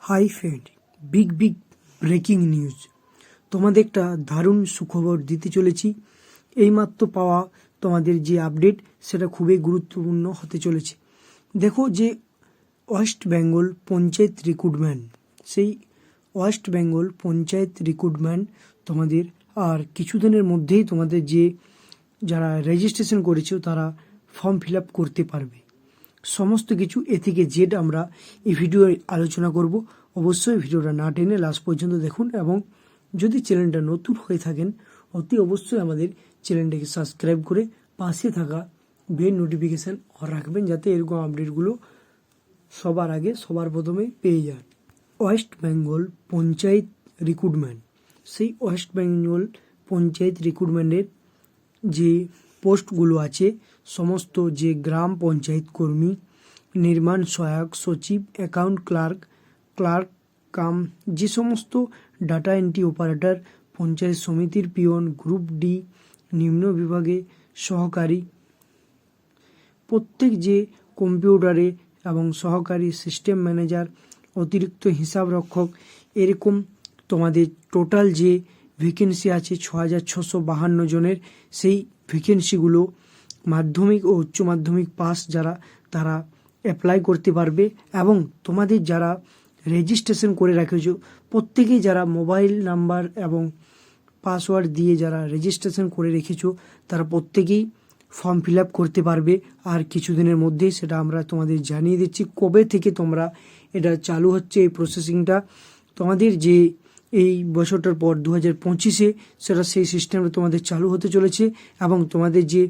Hi friend, big breaking news. তোমাদের একটা দারুণ সুখবর দিতে চলেছি। এইমাত্র পাওয়া তোমাদের যে আপডেট সেটা খুবই গুরুত্বপূর্ণ হতে চলেছে। দেখো, যে ওয়েস্ট বেঙ্গল পঞ্চায়েত রিক্রুটমেন্ট, সেই ওয়েস্ট বেঙ্গল পঞ্চায়েত রিক্রুটমেন্ট তোমাদের আর কিছুদিনের মধ্যেই তোমাদের যে যারা রেজিস্ট্রেশন করেছো তারা ফর্ম ফিল আপ করতে পারবে। সমস্ত কিছু এ থেকে জেড আমরা এই ভিডিও আলোচনা করব। অবশ্যই ভিডিওটা না টেনে লাস্ট পর্যন্ত দেখুন, এবং যদি চ্যানেলটা নতুন হয়ে থাকেন অতি অবশ্যই আমাদের চ্যানেলটাকে সাবস্ক্রাইব করে পাশে থাকা বেল নোটিফিকেশান রাখবেন, যাতে এরকম আপডেটগুলো সবার আগে সবার প্রথমে পেয়ে যান। ওয়েস্ট বেঙ্গল পঞ্চায়েত রিক্রুটমেন্ট, সেই ওয়েস্ট বেঙ্গল পঞ্চায়েত রিক্রুটমেন্টের যে পোস্টগুলো আছে, সমস্ত যে গ্রাম পঞ্চায়েত কর্মী, নির্মাণ সহায়ক, সচিব, অ্যাকাউন্ট ক্লার্ক কাম যে সমস্ত ডাটা এন্ট্রি অপারেটর, পঞ্চায়েত সমিতির পিয়ন, গ্রুপ ডি নিম্ন বিভাগে সহকারী, প্রত্যেক যে কম্পিউটারে এবং সহকারী সিস্টেম ম্যানেজার, অতিরিক্ত হিসাব রক্ষক, এরকম তোমাদের টোটাল যে ভ্যাকেন্সি আছে 6,652 জনের, সেই ভ্যাকেন্সিগুলো মাধ্যমিক ও উচ্চ মাধ্যমিক পাস যারা তারা অ্যাপ্লাই করতে পারবে। এবং তোমাদের যারা রেজিস্ট্রেশন করে রেখেছো প্রত্যেকেই, যারা মোবাইল নাম্বার এবং পাসওয়ার্ড দিয়ে যারা রেজিস্ট্রেশন করে রেখেছো তারা প্রত্যেকেই ফর্ম ফিল আপ করতে পারবে। আর কিছুদিনের মধ্যেই সেটা আমরা তোমাদের জানিয়ে দিচ্ছি কবে থেকে তোমরা এটা চালু হচ্ছে এই প্রসেসিংটা। তোমাদের যে এই বছরটার পর 2025-এ সেটা সেই সিস্টেমটা তোমাদের চালু হতে চলেছে, এবং তোমাদের যে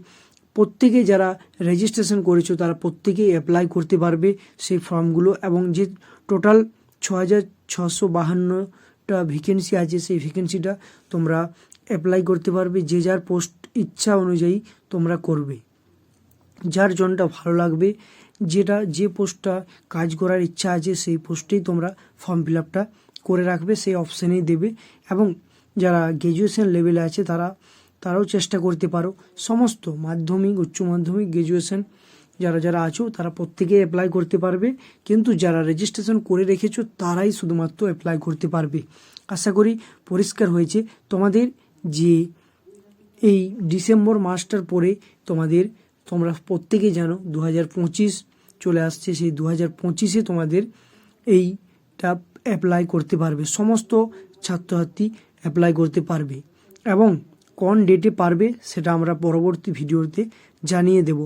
প্রত্যেকে যারা রেজিস্ট্রেশন করেছো তারা প্রত্যেকেই অ্যাপ্লাই করতে পারবে সেই ফর্মগুলো। এবং যে টোটাল 6,652টা ভ্যাকেন্সি আছে সেই ভ্যাকেন্সিটা তোমরা অ্যাপ্লাই করতে পারবে। যে যার পোস্ট ইচ্ছা অনুযায়ী তোমরা করবে, যার জনটা ভালো লাগবে, যেটা যে পোস্টটা কাজ করার ইচ্ছা আছে সেই পোস্টেই তোমরা ফর্ম ফিল আপটা করে রাখবে, সেই অপশানেই দেবে। এবং যারা গ্র্যাজুয়েশন লেভেলে আছে তারাও চেষ্টা করতে পারো। সমস্ত মাধ্যমিক, উচ্চ মাধ্যমিক, গ্র্যাজুয়েশন যারা আছো তারা প্রত্যেকেই অ্যাপ্লাই করতে পারবে, কিন্তু যারা রেজিস্ট্রেশন করে রেখেছো তারাই শুধুমাত্র অ্যাপ্লাই করতে পারবে। আশা করি পরিষ্কার হয়েছে। তোমাদের যে এই ডিসেম্বর মাসটার পরে তোমরা প্রত্যেকেই জানো 2025 চলে আসছে, সেই 2025-এ তোমাদের এইটা অ্যাপ্লাই করতে পারবে। সমস্ত ছাত্রছাত্রী অ্যাপ্লাই করতে পারবে, এবং কোন ডেটে পারবে সেটা আমরা পরবর্তী ভিডিওতে জানিয়ে দেব।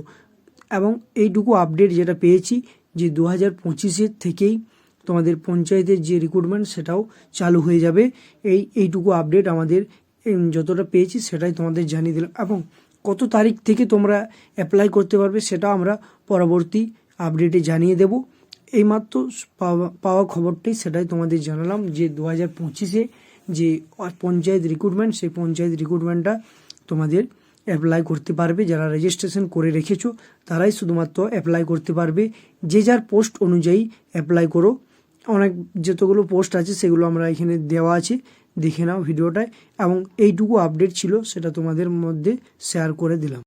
এবং এইটুকু আপডেট যেটা পেয়েছি যে 2025-এর থেকেই তোমাদের পঞ্চায়েতের যে রিক্রুটমেন্ট সেটাও চালু হয়ে যাবে। এইটুকু আপডেট আমাদের যতটা পেয়েছি সেটাই তোমাদের জানিয়ে দিলাম, এবং কত তারিখ থেকে তোমরা অ্যাপ্লাই করতে পারবে সেটা আমরা পরবর্তী আপডেটে জানিয়ে দেব। এইমাত্র পাওয়া খবরটাই সেটাই তোমাদের জানালাম যে 2025-এ যে পঞ্চায়েত রিক্রুটমেন্ট, সেই পঞ্চায়েত রিক্রুটমেন্টটা তোমাদের অ্যাপ্লাই করতে পারবে। যারা রেজিস্ট্রেশন করে রেখেছো তারাই শুধুমাত্র অ্যাপ্লাই করতে পারবে। যে যার পোস্ট অনুযায়ী অ্যাপ্লাই করো। অনেক যতগুলো পোস্ট আছে সেগুলো আমরা এখানে দেওয়া আছে, দেখে নাও ভিডিওটায়। এবং এইটুকু আপডেট ছিল সেটা তোমাদের মধ্যে শেয়ার করে দিলাম।